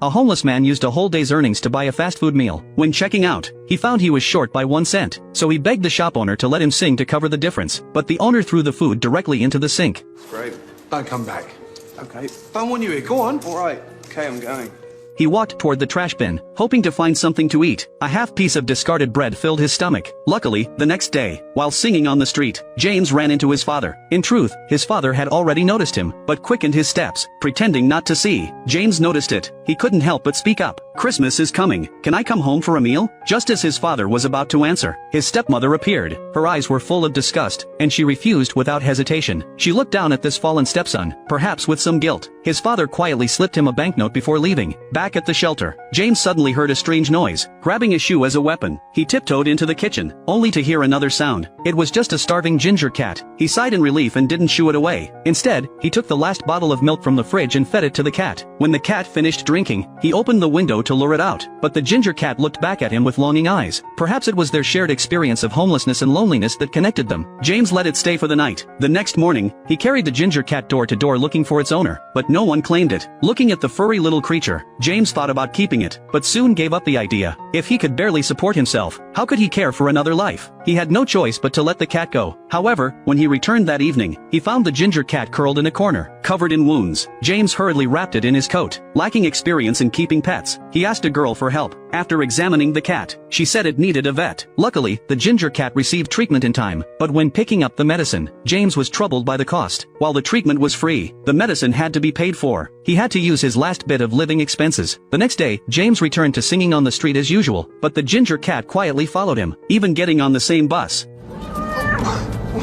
A homeless man used a whole day's earnings to buy a fast food meal. When checking out, he found he was short by 1 cent, so he begged the shop owner to let him sing to cover the difference, but the owner threw the food directly into the sink. Great. Don't come back. Okay. Don't want you here, go on. Alright. Okay, I'm going. He walked toward the trash bin, hoping to find something to eat. A half piece of discarded bread filled his stomach. Luckily, the next day, while singing on the street, James ran into his father. In truth, his father had already noticed him, but quickened his steps, pretending not to see. James noticed it. He couldn't help but speak up. "Christmas is coming. Can I come home for a meal?" Just as his father was about to answer, his stepmother appeared. Her eyes were full of disgust, and she refused without hesitation. She looked down at this fallen stepson, perhaps with some guilt. His father quietly slipped him a banknote before leaving. Back at the shelter, James suddenly heard a strange noise. Grabbing a shoe as a weapon, he tiptoed into the kitchen, only to hear another sound. It was just a starving ginger cat. He sighed in relief and didn't shoo it away. Instead, he took the last bottle of milk from the fridge and fed it to the cat. When the cat finished drinking, he opened the window to lure it out, but the ginger cat looked back at him with longing eyes. Perhaps it was their shared experience of homelessness and loneliness that connected them. James let it stay for the night. The next morning, he carried the ginger cat door to door looking for its owner, but no one claimed it. Looking at the furry little creature, James thought about keeping it, but soon gave up the idea. If he could barely support himself, how could he care for another life? He had no choice but to let the cat go. However, when he returned that evening, he found the ginger cat curled in a corner, covered in wounds. James hurriedly wrapped it in his coat. Lacking experience in keeping pets, he asked a girl for help. After examining the cat, she said it needed a vet. Luckily, the ginger cat received treatment in time, but when picking up the medicine, James was troubled by the cost. While the treatment was free, the medicine had to be paid for. He had to use his last bit of living expenses. The next day, James returned to singing on the street as usual, but the ginger cat quietly followed him, even getting on the same bus.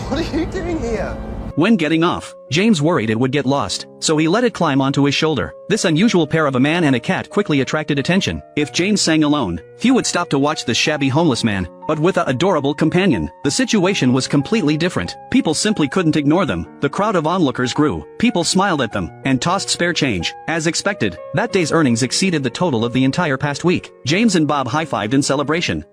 What are you doing here? When getting off, James worried it would get lost, so he let it climb onto his shoulder. This unusual pair of a man and a cat quickly attracted attention. If James sang alone, few would stop to watch the shabby homeless man, but with an adorable companion, the situation was completely different. People simply couldn't ignore them. The crowd of onlookers grew, people smiled at them, and tossed spare change. As expected, that day's earnings exceeded the total of the entire past week. James and Bob high-fived in celebration.